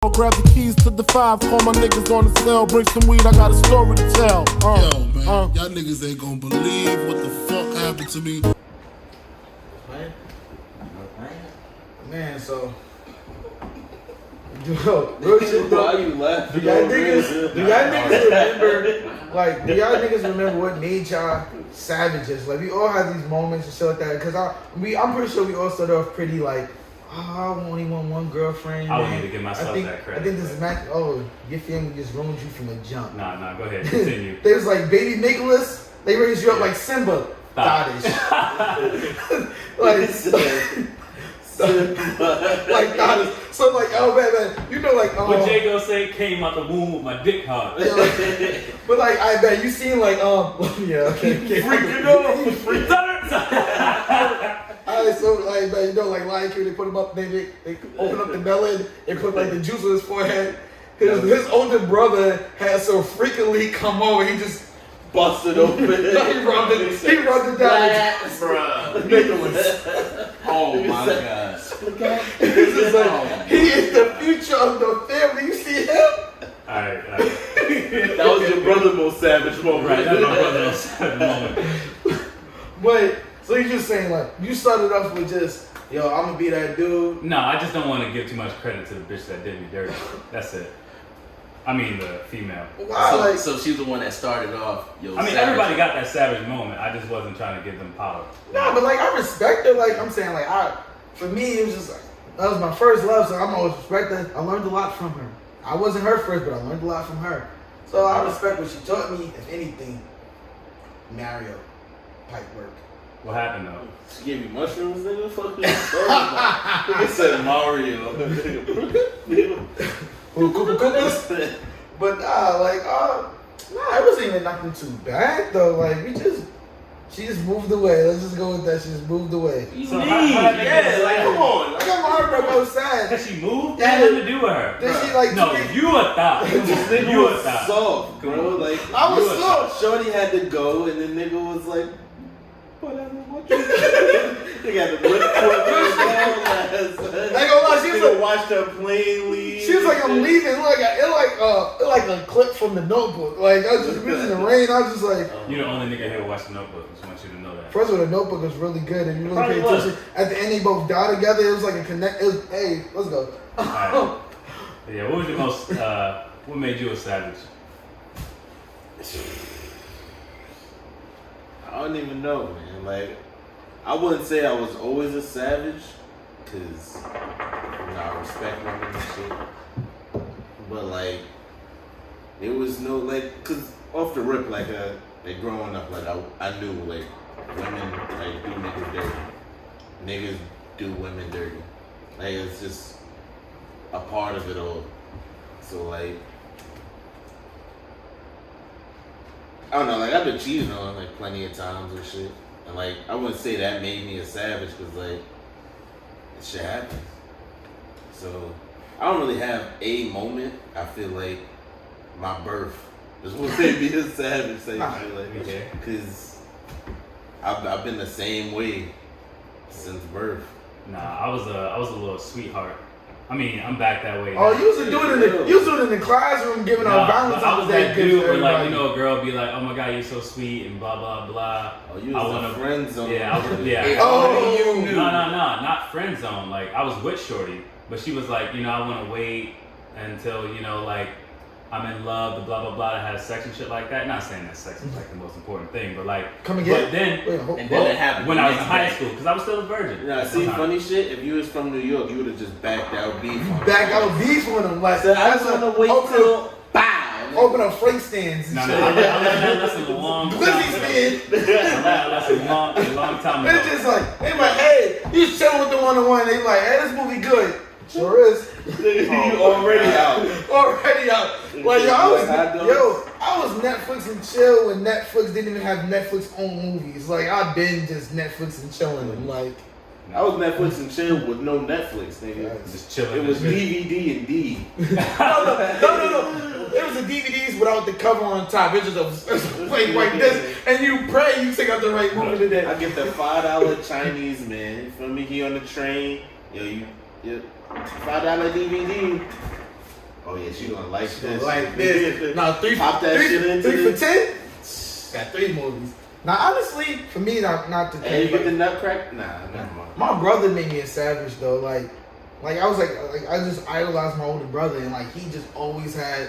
I'll grab the keys to the 5, call my niggas on the cell, bring some weed, I got a story to tell. Yo, man, y'all niggas ain't gonna believe what the fuck happened to me. Man, so yo, real shit though. Why you laughing? Do y'all niggas remember? Like, do y'all niggas remember what made y'all savages? Like, we all have these moments and shit like that. Cause I'm pretty sure we all started off pretty like, I only want one girlfriend. I would need to give myself that credit. I think this is Mac. Oh, your family just ruined you from a jump. Nah, go ahead, continue. They was like baby Nicholas. They raised you up like Simba. Thottish. Like Thottish. So like, oh man, you know like. What Jago say came out the womb with my dick hard. Yeah, like, but like, I bet you seen like yeah, okay. Freaking out. Alright, so like, man, you know, like Lion King, they put him up, they open up the melon, they put like the juice on his forehead. His older brother had so frequently come over, he just busted open. he rubbed it down. Bruh. Nicholas. Oh my god. He's just like, he is the future of the family. You see him? Alright. That was your brother's most savage moment. Right, that's my brother's savage moment. But, so you're just saying like, you started off with just, yo, I'm gonna be that dude. No, I just don't want to give too much credit to the bitch that did me dirty. That's it. I mean the female. Wow, So she's the one that started off. Yo, I mean, everybody got that savage moment. I just wasn't trying to give them power. No, but like I respect her. Like I'm saying, like for me, it was just like that was my first love, so I'm always respect her. I learned a lot from her. I wasn't her first, but I learned a lot from her. So I respect what she taught me. If anything, Mario, pipe work. What happened though? She gave you mushrooms, nigga. Fuck you. Nigga said Mario. But it wasn't even nothing too bad though. Like she just moved away. Let's just go with that. She just moved away. So like, come on. I got my heart broke. I was sad. Cause she moved? That had nothing to do with her. Then she like No, you a thought. Nigga You a was thought. soft, bro. Like I was soft. Shorty had to go, and the nigga was like, whatever. What you They got the lip I ain't gonna lie, she was like, watched her plane leave. she was like, I'm leaving. It like a clip from The Notebook. Like I was just in the rain. I was just like, You the only nigga here who watched the Notebook. Just want you to know that. first of all, The Notebook was really good, and you really Probably paid was. attention. At the end, they both died together. It was like a connect. It was, hey, let's go. Alright. Yeah, what was your most, what made you a savage? I don't even know, man. Like, I wouldn't say I was always a savage, cause I respect women and shit. But like, there was no like, cause off the rip, like growing up, like I knew like women like do niggas dirty, niggas do women dirty. Like it's just a part of it all. So like, I don't know, like I've been cheated on like plenty of times and shit. And like, I wouldn't say that made me a savage because like, shit happens. So, I don't really have a moment. I feel like my birth is what made me a savage. Okay. Because I've been the same way since birth. Nah, I was a little sweetheart. I mean, I'm back that way. Oh, now. you was doing it in the classroom, giving out Valentine's but I was Day that gifts dude to where like, everybody. you know, a girl be like, oh my god, you're so sweet and blah blah blah. Oh, you was a friend zone. Yeah, I was, yeah. Oh, you No, not friend zone. Like I was with Shorty, but she was like, you know, I want to wait until you know, like I'm in love, the blah blah blah, to have sex and shit like that. Not saying that sex is like the most important thing, but like, Come again? But then, And then it happened. when I was in high school, because I was still a virgin. Nah, at the see, time. funny shit, if you was from New York, you would have just backed out beef. Back out beef with him. Like, So I was gonna wait till bow. open up Frank stands and No, shit. I learned that lesson a long time Glizzy ago. stand. I learned that lesson a long time It's ago. just like, they like, hey, you chilling with the one-on-one. They like, hey, this movie good. Sure is. You already out. Already out. Like, I was Netflix and chill when Netflix didn't even have Netflix own movies. Like, I've been just Netflix and chilling and like. I was Netflix and chill with no Netflix, nigga. Just chilling. It was DVD and D. No. It was the DVDs without the cover on top. It just played like this, and you pray you take out the right movie today. I get the $5 Chinese man. Feel me? He on the train. Yo, $5 DVD. Oh yeah, she gonna like She this. like this. No, Pop that shit into 3 it. for 10. Got 3 movies. Now, honestly, for me, not to And you get the nutcracker? Nah, never mind. my brother made me a savage though. Like I was like I just idolized my older brother, and like he just always had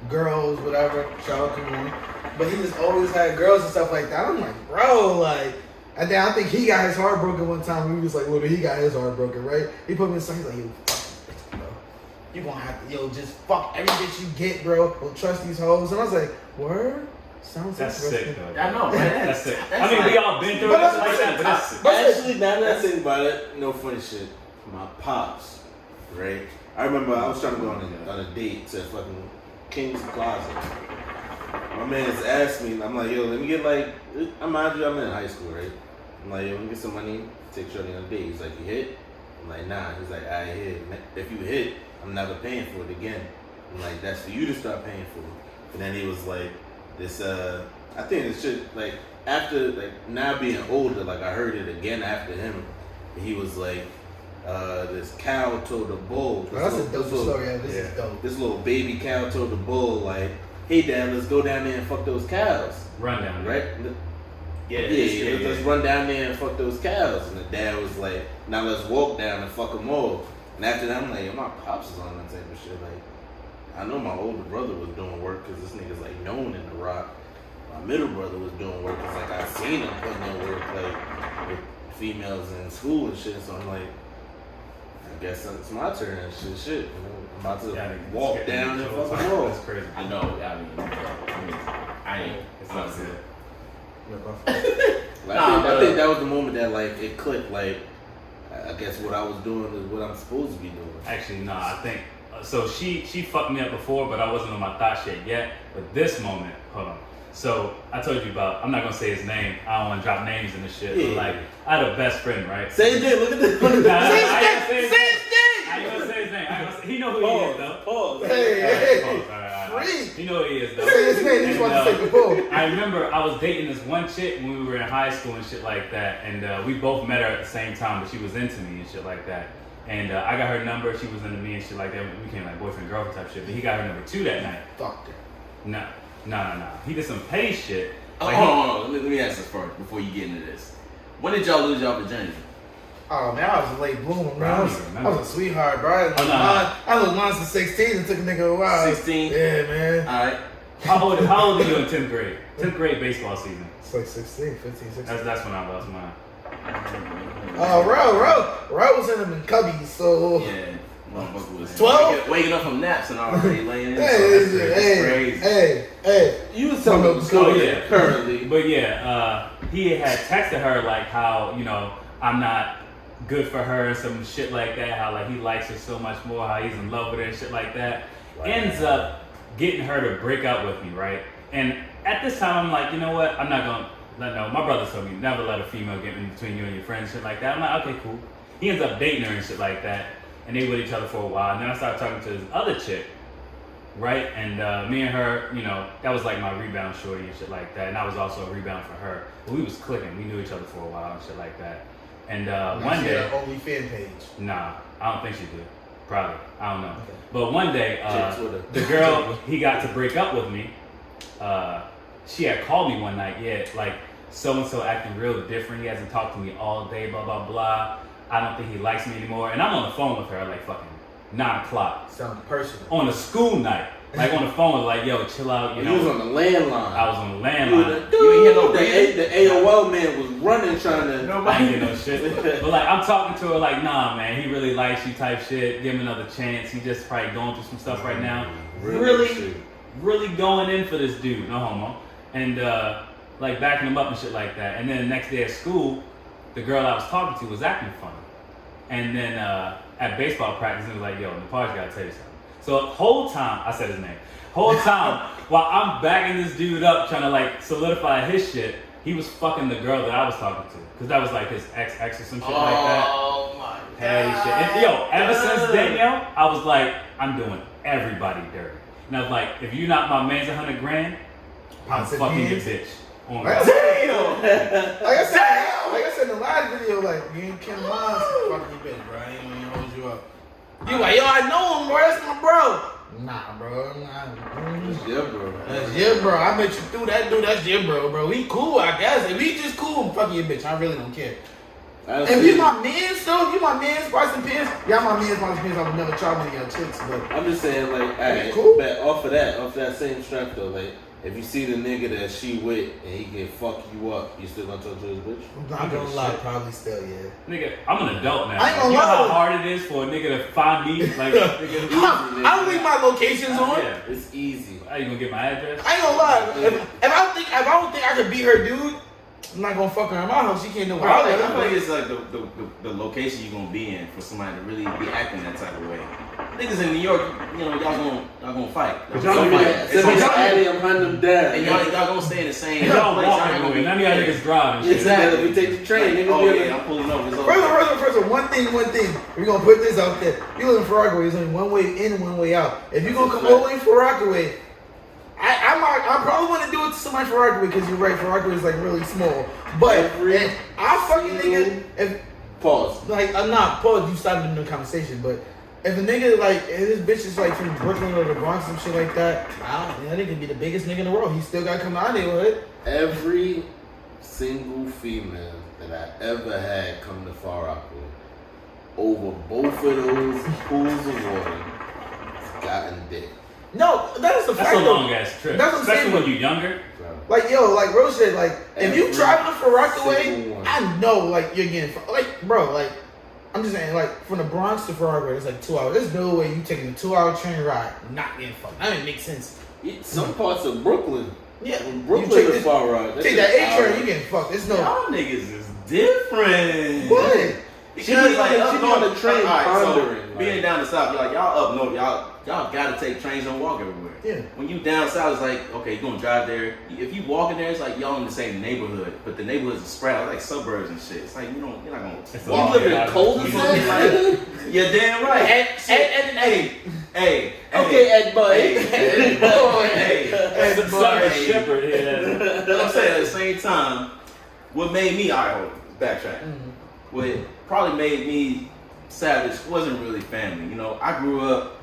girls, whatever. Shout out to him. But he just always had girls and stuff like that. I'm like, bro, like. And then I think he got his heart broken one time. We was like, look, he got his heart broken, right? He put me in something. He's like, yo, fuck this bitch, bro. You gonna have to, yo, just fuck every bitch you get, bro. Don't trust these hoes. And I was like, word? Sounds That's interesting. sick, though. I know, man. That's sick. That's I mean, we like- all been through But it that's like what that, I'm but that's sick. But Actually, now that I think about it, no funny shit. My pops, right? I remember I was trying to go on a date to fucking King's Plaza. My man's asked me, I'm like, yo, let me get like, I'm in high school, right? I'm like, yo, let me get some money, take Shorty on a date. He's like, you hit? I'm like, nah. He's like, I hit. If you hit, I'm never paying for it again. I'm like, that's for you to start paying for it. And then he was like, this, I think this shit, like, after, like, now being older, like, I heard it again after him. He was like, this cow told the bull. Well, that's a dope story. Yeah, this is dope. This little baby cow told the bull, like, hey, Dad, let's go down there and fuck those cows. Run down, Right? Let's run down there and fuck those cows. And the dad was like, now let's walk down and fuck them all. And after that, I'm like, yo, my pops is on that type of shit. Like, I know my older brother was doing work because this nigga's like known in the rock. My middle brother was doing work because like I seen him putting in work like with females in school and shit. So I'm like, I guess it's my turn and shit. You know, I'm about to walk down and fuck them all. That's crazy. I know. I ain't. It's not good. Like, I think that was the moment that like it clicked. Like, I guess what I was doing is what I'm supposed to be doing. Actually, no, I think so. She fucked me up before, but I wasn't on my thought shit yet. But this moment, hold on. So I told you about. I'm not gonna say his name. I don't want to drop names in this shit. Yeah. But like, I had a best friend, right? Say his name. Look at this. Nah, I ain't gonna Say say his his name. name! I ain't gonna say his name. I ain't gonna say, he know who he is though. Pause. Hey, All right. free. You know who he is though. Say his name. He just And, wants to take the bull. I remember I was dating this one chick when we were in high school and shit like that, and we both met her at the same time, but she was into me and shit like that. And I got her number, she was into me and shit like that. We became like boyfriend girlfriend type shit. But he got her number 2 that night. Fuck that. No. He did some petty shit. Like, Hold on. Let me ask this first before you get into this. When did y'all lose y'all virginity? Oh man, I was a late bloomer, man. I was Remember. a sweetheart, bro. I was mine since 16 and took a nigga a while. 16? Yeah, man. All right. how old are you in 10th grade? 10th grade baseball season. It's like 16, 15, 16. That's when I lost mine. Oh, Ro was in them in cubbies, so. Yeah. Motherfucker was 12? waking up from naps and already laying in. Hey. You was telling me Oh, yeah. currently. But yeah, he had texted her like how, you know, I'm not good for her and some shit like that, how like he likes her so much more, how he's in love with her and shit like that. Right. Ends up getting her to break up with me, right? And at this time I'm like, you know what, I'm not gonna let no, my brother told me never let a female get in between you and your friends, shit like that. I'm like, okay, cool. He ends up dating her and shit like that, and they with each other for a while, and then I started talking to this other chick, right? And me and her, you know, that was like my rebound shorty and shit like that, and I was also a rebound for her. But we was clicking, we knew each other for a while and shit like that. And one day, Only fan page. nah, I don't think she did. Probably, I don't know. Okay. But one day, Check Twitter. the girl he got to break up with me, she had called me one night. Yeah, like so and so acting real different. He hasn't talked to me all day. Blah blah blah. I don't think he likes me anymore. And I'm on the phone with her at like fucking 9 o'clock Sound personal. on a school night. Like on the phone, like yo, chill out. You You know, was on the landline. I was on the landline. You ain't hear no the AOL man was running trying to. I ain't get no shit. But like I'm talking to her like, nah man, he really likes you type shit. Give him another chance. He just probably going through some stuff right now. Really going in for this dude, no homo. And like backing him up and shit like that. And then the next day at school, the girl I was talking to was acting funny. And then at baseball practice, he was like, yo, Nepaj gotta tell you something. So the whole time, I said his name, whole time, while I'm backing this dude up, trying to like solidify his shit, he was fucking the girl that I was talking to. Cause that was like his ex or some shit like that. Oh my Petty shit. And yo, ever since then, yo, I was like, I'm doing everybody dirty. And I was like, if you not my man's $100,000, I'm Said fucking your hands. bitch. On Like I God. said, like I said in the last video, like me and Kim Mons fucking your bitch, bro. I ain't gonna hold you up. You like, yo, I know him, bro. That's my bro. Nah, bro. It's your bro. That's your bro. I met you through that dude. That's your bro. We cool, I guess. If we just cool, I'm fucking your bitch. I really don't care. If you my man, still, if you my man, Spice and Pins, y'all my man, Spice and Pins, I would never try one of your chicks, but I'm just saying, like, alright, cool. but off that same strength though, like, if you see the nigga that she with and he can fuck you up, you still gonna talk to his bitch? I'm not gonna lie, probably still, yeah. Nigga, I'm an adult now. I ain't gonna you know how lie. hard it is for a nigga to find me? Like, nigga, I don't leave my locations on. yeah. It's easy. How you gonna get my address? I ain't gonna lie. If I don't think I could beat her dude, I'm not gonna fuck her in my house. She can't know Bro, where I I feel like live. it's like the location you're gonna be in for somebody to really be acting that type of way. Niggas in New York, you know, y'all gonna fight. But y'all Y'all be- fight. If it's Addy, I'm hunting them down. And y'all gonna stay in the same place. Y'all Y'all ain't walking gonna with be- me. None of y'all niggas driving. Shit. Exactly. We take the train. Like, Niggas oh be yeah, I'm pulling over. It's over. First, one thing. We're gonna put this out there. You live in Far Rockaway, there's only one way in and one way out. If you're gonna come all the way for Rockaway, I probably want to do it to somebody for Rockaway because you're right, for Rockaway is like really small. But if I fucking nigga, if Pause. like I'm not Paul, you started the conversation, but if a nigga like if this bitch is like from Brooklyn or the Bronx and shit like that, that nigga can be the biggest nigga in the world. He still gotta come out of the neighborhood. Every single female that I ever had come to Far Rockaway, over both of those pools of water, has gotten dick. No, that is the That's fact. a though. long ass trip. That's what I'm Especially saying, when but- you're younger. Bro. Like yo, like real shit. Like if you Every traveling for Rockaway, single one. I know like you're getting like bro. Like I'm just saying, like from the Bronx to Rockaway, it's like 2 hours. There's no way you taking a 2-hour train ride not getting fucked. That didn't make sense. Some parts of Brooklyn. Yeah, From you Brooklyn take to this- Far Rock. Take that A train, you getting fucked. There's no Y'all niggas is different. what. She be on the train alright, pondering, so being like- down the south, you're like y'all up north, y'all gotta take trains and walk everywhere. Yeah. When you down south, it's like okay, you're gonna drive there. If you walking there, it's like y'all in the same neighborhood, but the neighborhoods are spread out like suburbs and shit. It's like you're not gonna. It's a walk. long You live in drive. a cul-de-sac? You're damn right. Hey, Okay, Ed Boy. Hey, hey, Ed Son of a Hey. shepherd here. But I'm saying at the same time, what made me, alright, hold on, backtrack. What probably made me savage wasn't really family. You know, I grew up,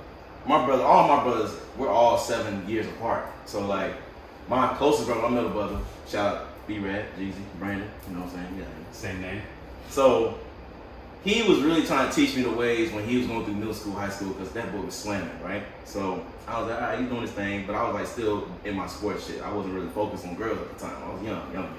all my brothers, we're all 7 years apart. So like, my closest brother, my middle brother, shout out B-Rad, Jeezy, Brandon, you know what I'm saying? Yeah. Same name. So, he was really trying to teach me the ways when he was going through middle school, high school, because that boy was slamming, right? So, I was like, all right, he's doing his thing, but I was like still in my sports shit. I wasn't really focused on girls at the time. I was young.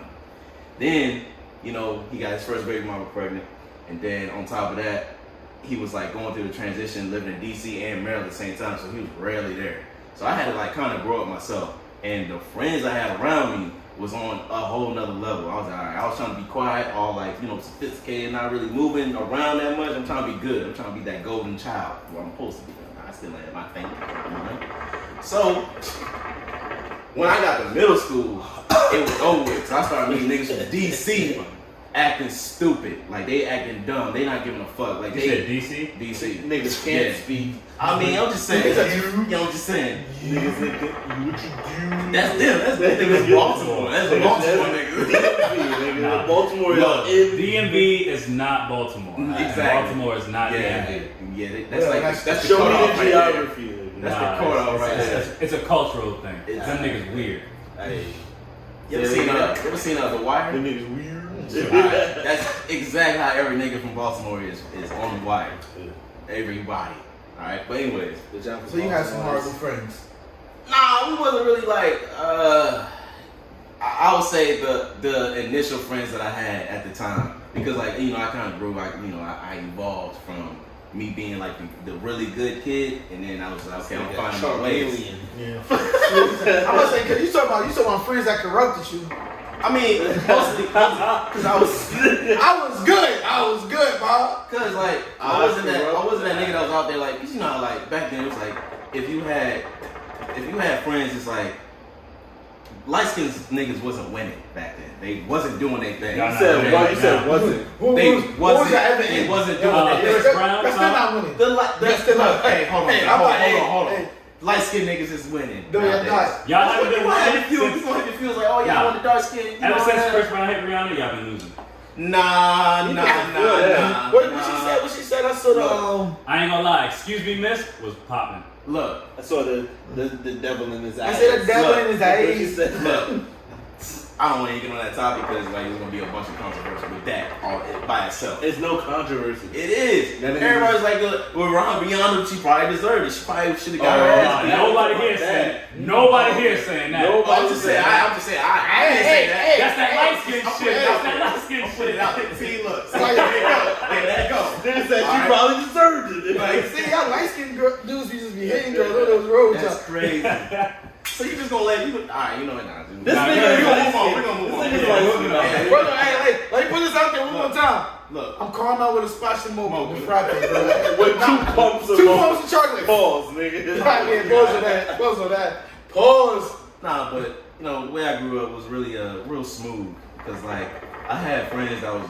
Then, you know, he got his first baby mama pregnant, and then on top of that, he was like going through the transition, living in DC and Maryland at the same time, so he was rarely there. So I had to like kind of grow up myself, and the friends I had around me was on a whole nother level. I was like, all right, I was trying to be quiet, all like, you know, sophisticated, not really moving around that much. I'm trying to be good. I'm trying to be that golden child where I'm supposed to be. I still ain't my thing. You know? So when I got to middle school, it was over with. So I started meeting niggas from DC acting stupid. Like they acting dumb. They not giving a fuck. Like You they said DC? DC. Niggas can't Yeah. speak. I mean, I'm just saying. You know, I'm just saying. Niggas that what you do. That's them. That's niggas Baltimore. That's the Baltimore niggas. Nah. Baltimore No. is in. DMV is not Baltimore. Exactly. Baltimore is not Yeah, DMV. yeah. That's like that's the Show me cutoff the right there. geography. That's Nah, the cutoff right it's- there. it's a cultural thing. It's- Them niggas weird. Hey, You ever seen The Wire? them niggas weird. Alright, that's exactly how every nigga from Baltimore is on The Wire. Everybody. Alright, but anyways. So you had some horrible friends. Nah, we wasn't really like I would say the initial friends that I had at the time. Because like, you know, I kinda grew, I evolved from me being like the really good kid, and then I was like, okay, I'm finding my ways. Yeah. I'm gonna say, cause you talking about friends that corrupted you. I mean, mostly because I was good, Bob. Cause like I wasn't that nigga that was out there like, 'cause you know how like back then it was like if you had friends, it's like light skinned niggas wasn't winning back then. They wasn't doing their thing. Y'all You not said winning what? right You said now. wasn't. They wasn't doing their Chris thing. Brown That's still song? not winning. That's still not- hey, hold on, hey, hold on. hey. Light skinned niggas is winning. No, you're nowadays. not. Y'all haven't been You want winning to feel since, like, oh yeah, I Nah. want the dark skin. ever since Chris Brown hit Rihanna, y'all been losing. Nah. What she said? I saw the I ain't gonna lie, Excuse Me Miss was popping. Look, I saw the devil in his I eyes. said the devil Look, in his That's what she eyes. said. look. I don't want to get on that topic because like there's gonna be a bunch of controversy with that all by itself. It's no controversy. It is. That is- Everybody's like, well, Ron Beyond, she probably deserved it. She probably should have got her Oh, ass beat. nobody here saying. Nobody here saying that. Nobody I'm just saying. I didn't say that. That's that light skin I'm shit. That's that light skin I'm putting it out. shit. See, look. See, there you go. There you go. They said she Alright. probably deserved it. Like, See, y'all light skinned dudes be just be hitting girls. What those road that's y'all? crazy. So you just gonna let you? All right, you know what? Nah, This Nah, nigga, we're gonna move on. We're gonna move on. This nigga's like, Yeah. looking Yeah. at Brother, hey, let me put this out there one more time. Look. I'm calling out with a splash of mocha Mocha. with Friday, bro. with 2 pumps of Two pumps of chocolate. Pause, nigga. Right, yeah, pause on that. Pause on that. Pause. Nah, but you know, the way I grew up was really real smooth because like I had friends that was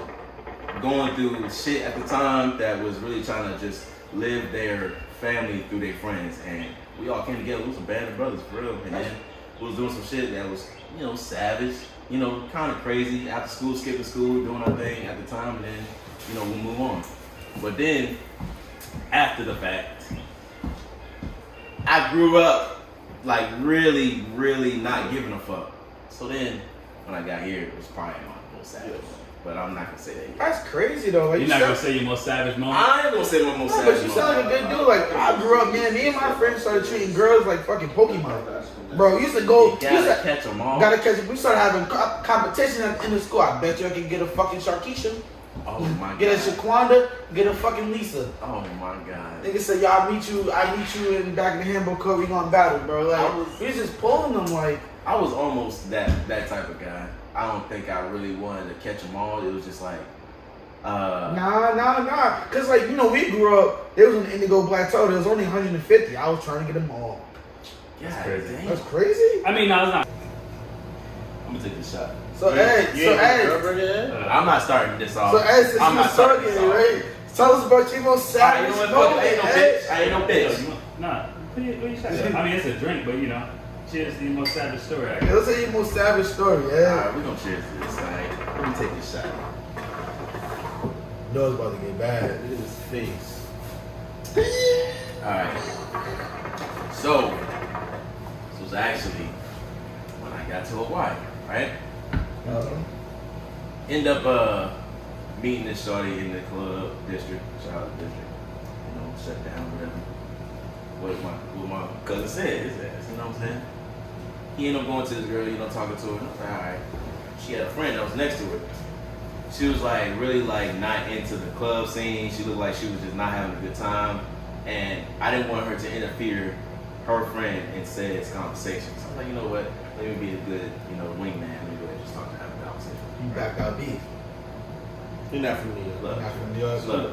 going through shit at the time that was really trying to just live their family through their friends, and we all came together. We was some band of brothers for real, and then we was doing some shit that was savage, kind of crazy. After school, skipping school, doing our thing at the time, and then we'll move on. But then after the fact, I grew up like really, really not giving a fuck. So then when I got here, it was probably my most savage. But I'm not gonna say that yet. That's crazy though. Like, You're not gonna say your most savage moment. I ain't gonna say my most No, savage. but you sound like a good dude. Like I grew up, man. Me and my friends started treating girls like fucking Pokemon. Bro, we used to go. You gotta catch them all. Gotta catch it. We started having competition in the school. I bet you I can get a fucking Sharkeisha, Oh my god. get a Shaquanda, get a fucking Lisa. Oh my god. Nigga said, "Y'all meet you in back in the handbook court. We gonna battle, bro." Like we was just pulling them like. I was almost that type of guy. I don't think I really wanted to catch them all. It was just like, Nah. Cause like we grew up. There was an Indigo Plateau. There was only 150. I was trying to get them all. God crazy. damn. That's crazy. I mean, no, it's not. I'm gonna take this shot. So hey, I'm not starting this off. so as since I'm you not was starting talking, this off. right? Tell us about your most Alright, you savage know what? Fuck moment, it. I ain't no hey. bitch. I ain't no bitch. Nah, what you say? I mean, it's a drink, but cheers to your most savage story. I Yeah, guess. let's say your most savage story, yeah. Alright, we're gonna cheers to this. Alright, let me take this shot. No, it's about to get bad. Look at his face. Alright. So, this was actually when I got to Hawaii, right? End up meeting this shorty in the club district, shout out district, shut down, whatever. What my cousin said, his ass, you know what I'm saying? He ended up going to this girl, talking to her, and I was like, alright. She had a friend that was next to her. She was like really like not into the club scene. She looked like she was just not having a good time. And I didn't want her to interfere her friend in said conversation. So I'm like, you know what? Let me be a good, wingman. Let me go ahead and just talk to her about conversation. You backed out beef. You're not from New York. Look, Not from New York. look.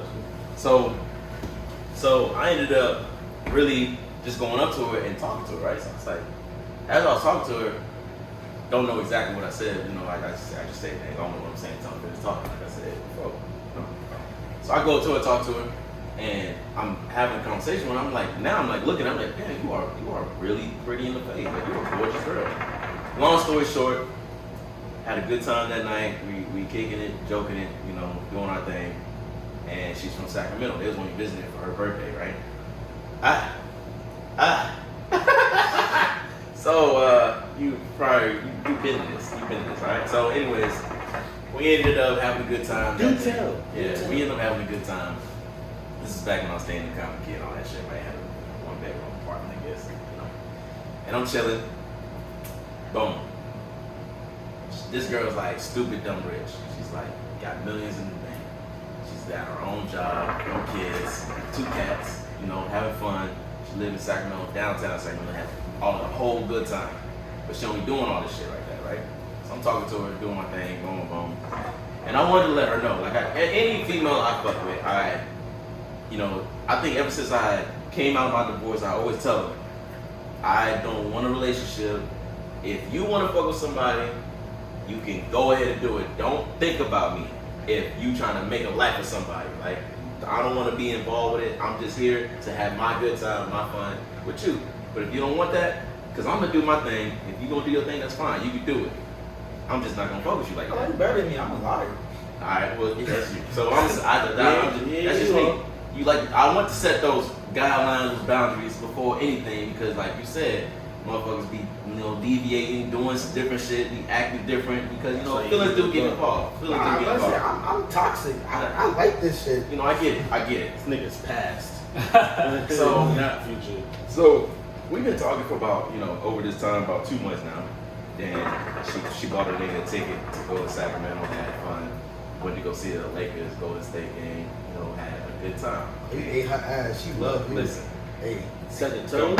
So I ended up really just going up to her and talking to her, right? So I was like, as I was talking to her, don't know exactly what I said, like I just said, I don't know what I'm saying, just talking like I said before. So I go up to her, talk to her, and I'm having a conversation with her. I'm like looking, I'm like, damn, you are really pretty in the face. Like, you're a gorgeous girl. Long story short, had a good time that night. We kicking it, joking it, doing our thing. And she's from Sacramento. They was only visiting for her birthday, right? So you've been in this, right? So anyways, we ended up having a good time. Do tell. Yeah, we ended up having a good time. This is back when I was staying in the Common Key and all that shit, right? I had a 1-bedroom apartment, I guess, And I'm chilling. Boom. This girl's like stupid, dumb rich. She's like got millions in the bank. She's got her own job, no kids, 2 cats, having fun. She lives in Sacramento, downtown Sacramento, having a whole good time. But she don't be doing all this shit like that, right? So I'm talking to her, doing my thing, boom, boom. And I wanted to let her know, like any female I fuck with, I think ever since I came out of my divorce, I always tell her, I don't want a relationship. If you want to fuck with somebody, you can go ahead and do it. Don't think about me if you trying to make a life of somebody. Like, I don't want to be involved with it. I'm just here to have my good time, my fun with you. But if you don't want that, because I'm going to do my thing. If you going to do your thing, that's fine. You can do it. I'm just not going to fuck with you like Oh, that. you better than me. I'm a liar. All right, well, that's you. So that's just me. You like, I want to set those guidelines, boundaries before anything, because like you said, motherfuckers be, deviating, doing some different shit, be acting different, because, feelings do get involved. Feelings do get involved. I'm toxic. I like this shit. I get it. This nigga's past. So, not future. So we've been talking for about, over this time, about 2 months now. Then she bought her nigga a ticket to go to Sacramento, had fun. Went to go see the Lakers Golden State game, had a good time. He ate her ass. She loved me. Listen, Hey, Suck the come toe.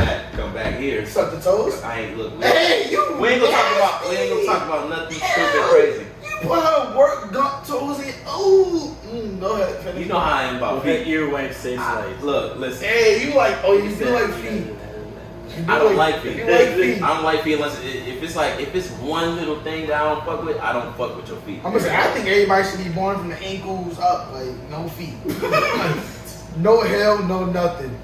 back here. suck the toes. I ain't look. Hey, We ain't gonna talk about nothing stupid crazy. You put her work gunk toes in. Oh, go ahead. Finish. You know how I am about With that feet. earwax tastes like. Look, listen. Hey, you like? Oh, you do like feet. You do I don't like feet. You like feet. I don't like feet unless if it's one little thing that I don't fuck with, I don't fuck with your feet. I'm gonna say, I think everybody should be born from the ankles up, like no feet, no hell, no nothing.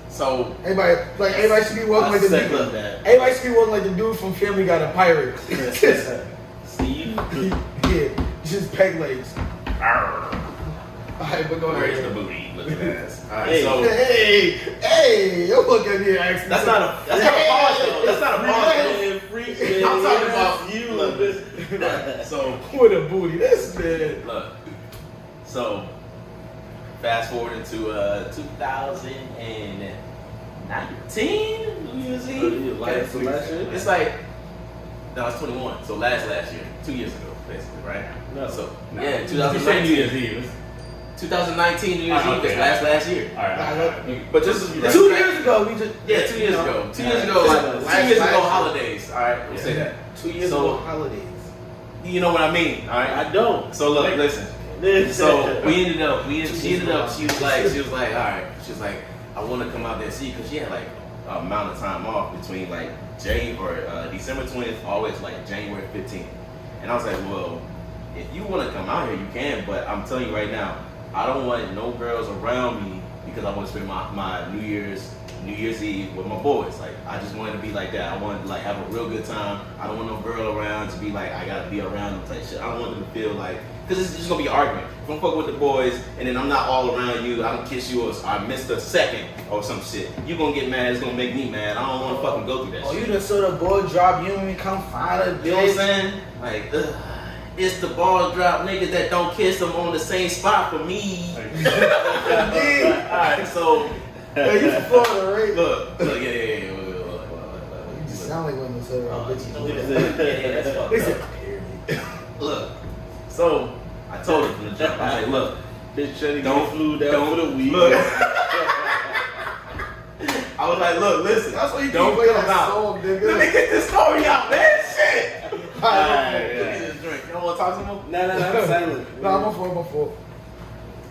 So Everybody should be walking like the second dude. that. Everybody should be walking like the dude from Family Guy, the pirate. Steve. Yeah, just peg legs. Alright, but go where's the ahead. booty looking ass? Alright, Hey. so Hey, you look at me and ask me. that's not a pause though. That's not a pause Freak, I'm talking about you. look, Bitch. So with a booty. This man. look. So fast forward into 2019 New Year's Eve. Like from last year? It's like no, it's 21. So last year, 2 years ago, basically, right? No. So No. yeah, You said New 2019. Year's Eve. 2019 New Year's Ah, Eve okay. is last year. All right. But this is 2 years ago, we just 2 years ago. 2 years ago, Last- 2 years ago, last- holidays. All right, we'll say that. 2 years So- ago holidays. You know what I mean, all right? I don't. So look, listen. So she ended up. She was like, all right. She was like, I want to come out there and see, because she had like a amount of time off between like December 20th always like January 15th. And I was like, well, if you want to come out here, you can. But I'm telling you right now, I don't want no girls around me, because I want to spend my New Year's Eve with my boys. Like, I just wanted to be like that. I wanted to like have a real good time. I don't want no girl around to be like, I gotta be around them type shit. I don't want them to feel like, because it's just gonna be an argument. If I'm fucking with the boys and then I'm not all around you, I don't kiss you, or I missed a second or some shit, you gonna get mad. It's gonna make me mad. I don't want to fucking go through that Oh, shit. you done saw the ball drop, you don't even come find a You know what I'm bitch. saying? Like, it's the ball drop niggas that don't kiss them on the same spot for me. Alright, so Hey, you from Florida, right? look, yeah. You just sound like one of those other bitches. Yeah, that's fucked They up. said, Look, so I told her from the jump, I was like, look, Bitch, Shady Don't- flew down don't- for the week. look. I was like, look, listen, that's why you don't keep playing come that out. song, Let me nigga. get this story out, man. Shit. Alright, Look at this drink. You don't want to talk to him? Nah, I'm silent. Nah, my fault.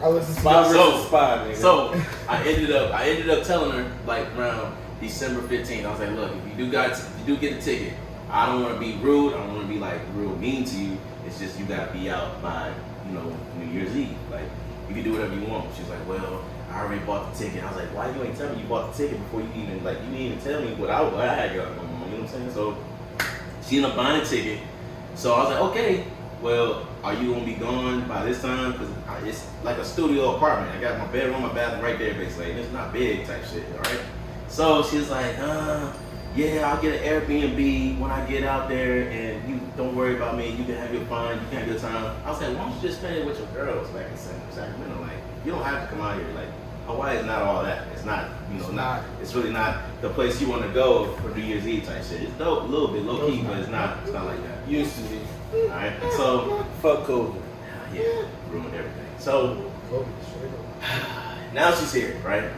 I listen to Spy you. versus spy, nigga. So I ended up telling her like around December 15th. I was like, look, if you do get a ticket, I don't want to be rude. I don't want to be like real mean to you. It's just you gotta be out by New Year's Eve. Like you can do whatever you want. She's like, well, I already bought the ticket. I was like, why you ain't tell me you bought the ticket before you didn't even tell me what I had going on. You know what I'm saying? So she ended up buying a ticket. So I was like, okay, well, are you gonna be gone by this time? Because it's like a studio apartment. I got my bedroom, my bathroom right there, basically. And it's not big type shit, all right? So she was like, yeah, I'll get an Airbnb when I get out there, and you don't worry about me. You can have your fun. You can have your time. I was like, why don't you just spend it with your girls back in Sacramento? Like, you don't have to come out here. Like, Hawaii is not all that. It's not, it's really not the place you want to go for New Year's Eve type shit. It's dope, a little bit low key, but it's not like that. Used to be. All right, so Fuck COVID. yeah, ruined everything. So now she's here, right?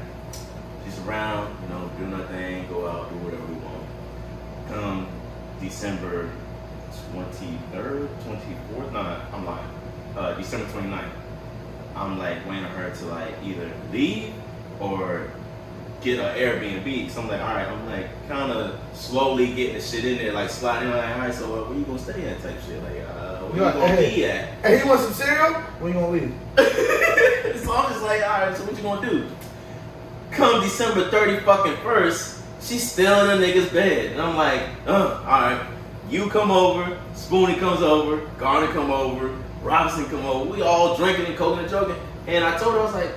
She's around, doing her thing, go out, do whatever we want. Come December 23rd, 24th, no, I'm lying. December 29th, I'm like waiting on her to like either leave or get an Airbnb. So I'm like, all right, I'm like kind of slowly getting the shit in there, like sliding. Like, all right, so where you gonna stay at type shit? Like, where you gonna be at? Hey, you want some cereal? When you gonna leave? So I'm just like, all right, so what you gonna do? Come December 31st, she's still in a nigga's bed. And I'm like, all right, you come over, Spoonie comes over, Garner come over, Robinson come over. We all drinking and coking and joking. And I told her, I was like,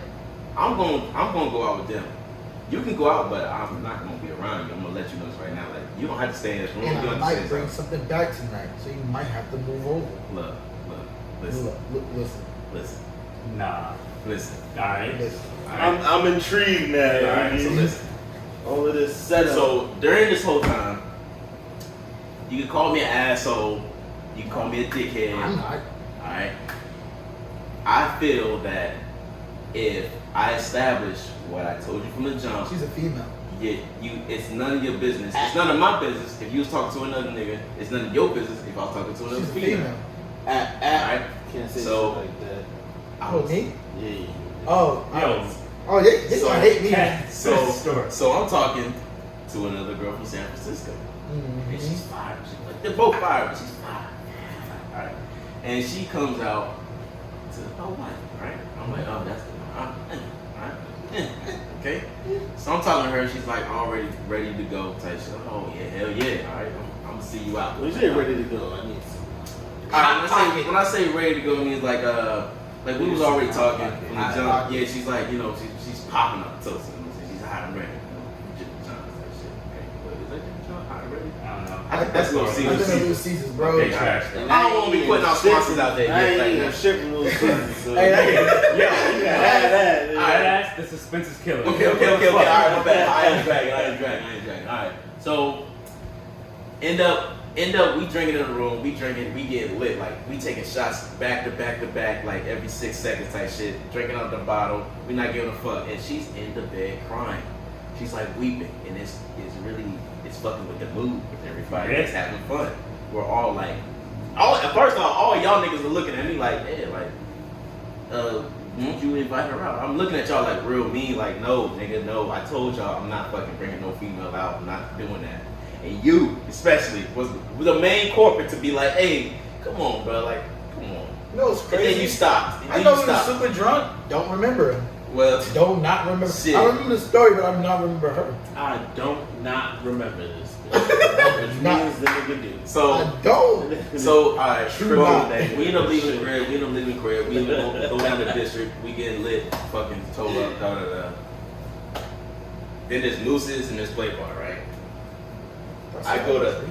I'm going to go out with them. You can go out, but I'm not gonna be around you. I'm gonna let you know this right now. Like, you don't have to stay in this room. And You I don't have to might stay bring inside. something back tonight, so you might have to move over. Look, listen, Listen. Nah. listen. All right. Listen. All right. I'm intrigued now. All right, so listen. All of this setup. So during this whole time, you can call me an asshole. You can call me a dickhead. I'm not. All right. I feel that if I establish what I told you from the jump, She's a female. it's none of your business. It's none of my business if you was talking to another nigga. It's none of your business if I was talking to another She's a female. female. Alright? Can't say So- shit like that. Oh, me? Yeah. Oh, Yo. oh, they gonna hate me. So I'm talking to another girl from San Francisco. Mhm. And she's fired. She's like, they're both fired, but she's fired. Alright? And she comes out to the one, right? I'm like, oh, that's the one. Alright? Okay? So I'm talking to her, she's like already ready to go type shit. Oh, yeah, hell yeah. Alright, I'm gonna see you out. When you say ready to go, I need some. Alright, when I say ready to go, it means like we was already talking from the jump. Yeah, she's like, she's popping up toast. She's hot and ready. Jimmy John's that shit. Okay, but is that Jimmy John hot and ready? I don't know. I think that's Little I've Caesars. been to Little Caesars, bro. Okay, trash. I don't want to be putting out sponsors out there I yet. ain't Like even that. shipping those things. So. Hey, that- yeah, you can have that. Alright, that's the suspense is killing. Okay. All right, my bad. I ain't dragging. All right. So end up, we drinking in the room. We getting lit. Like we taking shots back to back, like every 6 seconds type shit. Drinking out the bottle. We not giving a fuck. And she's in the bed crying. She's like weeping, and it's fucking with the mood with everybody. Yeah. It's having fun. We're all like, first off, all y'all niggas are looking at me like, yeah, like, won't you invite her out? I'm looking at y'all like real mean, like, no, nigga, no. I told y'all I'm not fucking bringing no female out. I'm not doing that. And you, especially, was the main corporate to be like, hey, come on, bro, like, come on. You know what's And crazy? then you stopped. I know we were super drunk. Don't remember her. Well, Don't not remember. Shit. I remember the story, but I do not remember her. I don't not remember this. Which Not- means the nigga do. so. I don't. So, alright, True boom, not. we end up leaving the crib, we end up go down to the district, we getting lit, fucking told up, da. Then there's Moose's and there's Play Bar, right? I go to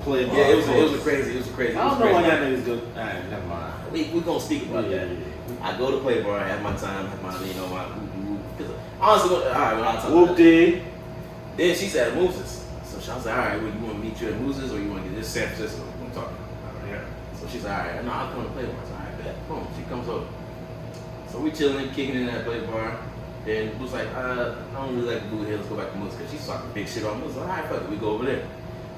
Play Yeah, it was crazy. I don't know why y'all niggas go. Alright, never mind. We gonna speak about that. Yeah. I go to Play Bar, I have my time, have my, my because honestly, alright, when I talk Whoop did. then she said Moose's. So she was like, alright, well, you want to meet you at Moose's or you want to get this San Francisco? I'm talking. Yeah. So she's like, alright, no, I'll come to Play Bar. So alright, bet. Boom, she comes over. So we chilling, kicking in that Play Bar. Then it was like, I don't really like to do here. Let's go back to Moose because she's talking big shit on Moose. All right, fuck it, we go over there.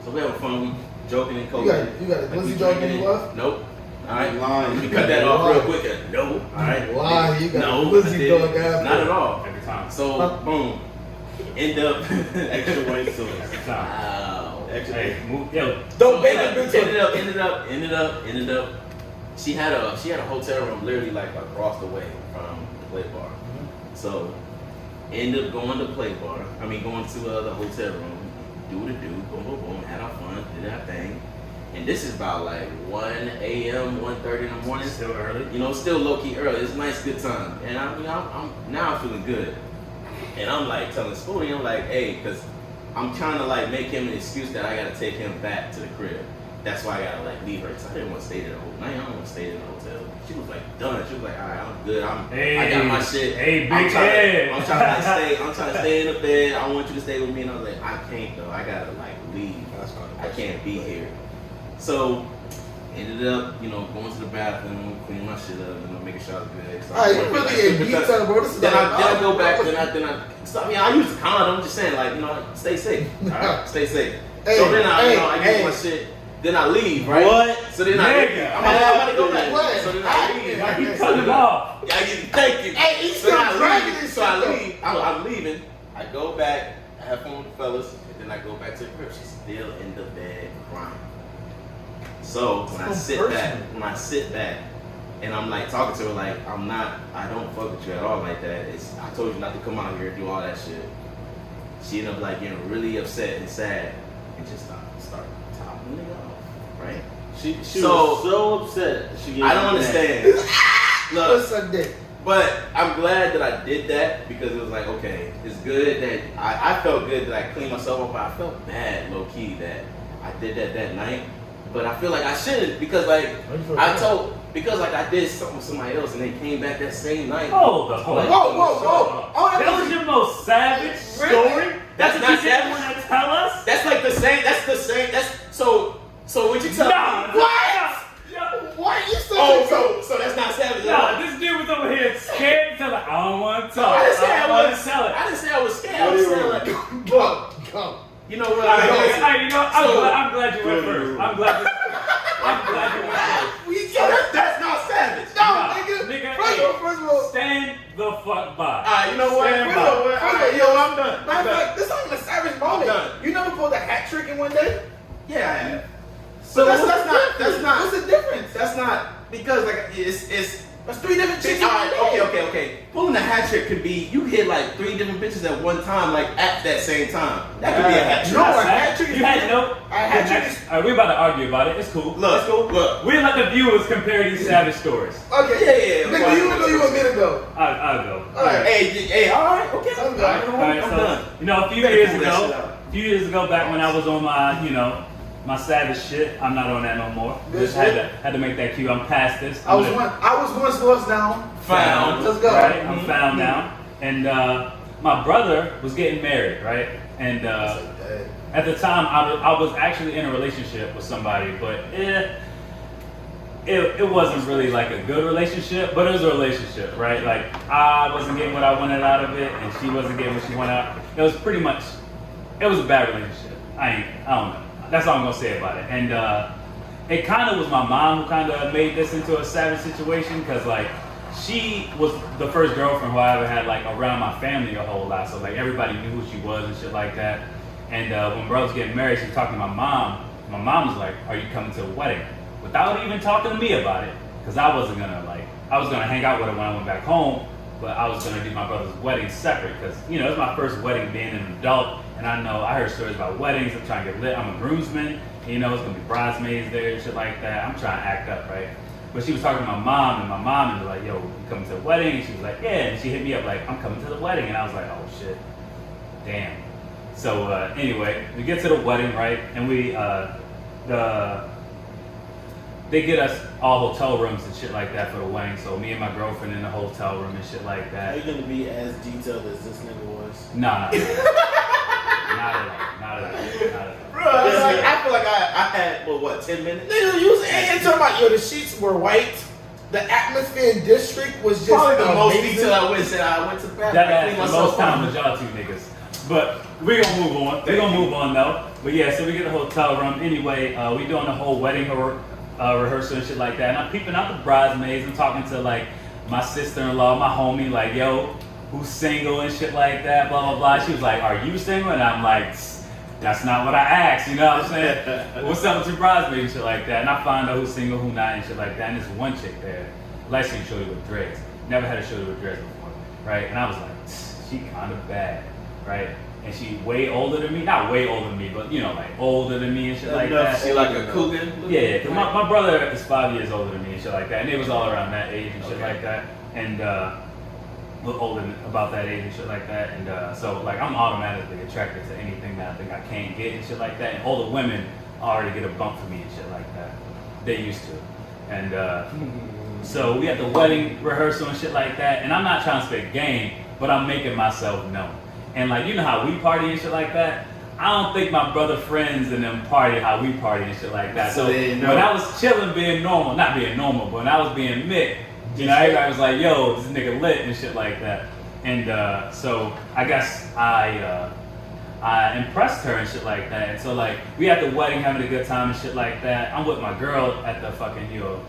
So we having fun. We joking and coking. You got a Like, we glizzy dog in drinking your it. left? Nope. All right, Lying. we cut that off Lying. real quick. No. All right. Why? You got no, a glizzy I didn't. dog after. Not at all. Every time. So boom, end up Extra white sauce. Every time. Wow. Extra. Hey, move. Yo. Don't So, make yeah, it bitch. ended up. She had a hotel room literally like across the way from the Play Bar. So ended up going to Play Bar. Going to the hotel room. Do what it do. Boom, boom, boom. Had our fun. Did our thing. And this is about like 1 a.m., 1:30 in the morning. Still early. Still low key early. It's a nice, good time. And I'm now I'm feeling good. And I'm like telling Spoonie, I'm like, hey, because I'm trying to like make him an excuse that I gotta take him back to the crib. That's why I gotta like leave her. Cause I didn't want to stay there the whole night. I don't want to stay in the hotel. She was like done. She was like, all right, I'm good. I got my shit. Hey, I'm big trying head. I'm trying to stay in the bed. I want you to stay with me. And I was like, I can't though. I gotta like leave. I can't be here. So ended up, going to the bathroom, cleaning my shit up, making sure I was good. So Alright, you really in detail, bro. This is then like, I go back. Then I. So, I use the condom. I'm just saying, like, stay safe. All right, stay safe. Hey, so then I hey, get my shit. Then I leave, right? What? So then Nigga. I'm about to go back. What? So then I leave. Like you cut him off. Thank you. Hey, he's So then still dragging I leave. this So I shit, leave. I'm leaving. I go back. I have fun with the fellas, and then I go back to the crib. She's still in the bed crying. So when I sit back, and I'm like talking to her like I don't fuck with you at all like that. I told you not to come out here and do all that shit. She ended up like getting really upset and sad, and just start topping the nigga off, right? She So- was so upset. She I don't understand. What's Look, up, dick? But I'm glad that I did that because it was like, okay, it's good that I felt good that I cleaned myself up, but I felt bad, low key, that I did that night. But I feel like I shouldn't because like I did something with somebody else and they came back that same night. Hold up. Whoa. That was your most savage story? That's what not you didn't savage. want to tell us? That's like the same. That's so what you tell me? What? Why are you so? Oh, so that's not savage at all. No, this dude was over here scared to tell it. I don't want to tell I it. didn't say I don't want was. to tell it. I didn't say I was scared. I was saying like, Go. you know what? Hey, you know, So- I'm glad you went first. I'm glid you went first. That's not savage. No, Nah, nigga. nigga, First of all, Stand the fuck by. Alright, you know what? Stand First of all, by. alright, yo, I'm done. matter of fact, this ain't a savage moment. done. You never pulled a hat trick in one day? Yeah, I have. So that's not. What's the difference? That's not because like it's. That's 3 different chicks in one Alright, day. okay. Pulling a hat trick could be you hit like 3 different bitches at one time, like at that same time. That could be a hat trick. No, a hat trick is You had no. A hat trick is... Alright, we're about to argue about it. It's cool. Look. We let the viewers compare these savage stories. Okay. Yeah. Nigga, you know you a minute ago. I'll go. Alright. Hey, alright, okay. I'm done. Alright, I'm so done. you know, a few Better years pull that shit ago, back when I was on my, my savage shit, I'm not on that no more. Good Just shit. had to make that cue. I'm past this. I was once lost down. Found. Let's go. Right, I'm found now, and my brother was getting married, right, and at the time I was actually in a relationship with somebody, but it wasn't really like a good relationship, but it was a relationship, right? Like I wasn't getting what I wanted out of it, and she wasn't getting what she wanted out. It was a bad relationship. I don't know. That's all I'm gonna say about it. And it kind of was my mom who kind of made this into a savage situation, because like she was the first girlfriend who I ever had like around my family a whole lot. So like everybody knew who she was and shit like that. And when bro was getting married, she was talking to my mom. My mom was like, "Are you coming to the wedding?" Without even talking to me about it, because I was gonna hang out with her when I went back home, but I was gonna do my brother's wedding separate, because it's my first wedding being an adult, and I heard stories about weddings. I'm trying to get lit. I'm a groomsman. It's gonna be bridesmaids there and shit like that. I'm trying to act up, right? But she was talking to my mom, and my mom was like, "Yo, you coming to the wedding?" And she was like, "Yeah." And she hit me up like, "I'm coming to the wedding," and I was like, "Oh shit, damn." So anyway, we get to the wedding, right? And they get us all hotel rooms and shit like that for the wedding. So me and my girlfriend in the hotel room and shit like Are that. you gonna be as detailed as this nigga was? Nah, not at all. Bro, it's like, I feel like I had, 10 minutes? Nigga, you was talking about, the sheets were white. The atmosphere in district was just Probably the most amazing. detailed I went. Said I went to the bathroom. That I asked cleaned the most myself time up. with y'all two niggas. But we're gonna move on. We're gonna move on though. But yeah, so we get the hotel room. Anyway, we doing the whole wedding rehearsal and shit like that. And I'm peeping out the bridesmaids and talking to like my sister-in-law, my homie, like, "Yo, who's single?" and shit like that, blah, blah, blah. She was like, "Are you single?" And I'm like, "That's not what I asked," you know what I'm saying? "What's up with your bridesmaids?" and shit like that. And I find out who's single, who not, and shit like that. And there's one chick there, light-skinned shorty with dreads. Never had a shorty with dreads before, right? And I was like, she kind of bad, right? And she way older than me, not way older than me, but like older than me and shit like that. She like a cougar? Yeah, because my brother is 5 years older than me and shit like that, and it was all around that age and shit like that, and we're older about that age and shit like that, and so like I'm automatically attracted to anything that I think I can't get and shit like that, and older women already get a bump for me and shit like that. They used to, and so we had the wedding rehearsal and shit like that, and I'm not trying to spit game, but I'm making myself known. And like, you know how we party and shit like that? I don't think my brother friends and them party how we party and shit like that. So when I was chilling being normal, not being normal, but when I was being Mick, everybody was like, "Yo, this nigga lit," and shit like that. And so I guess I impressed her and shit like that. And so like, we at the wedding having a good time and shit like that. I'm with my girl at the fucking, little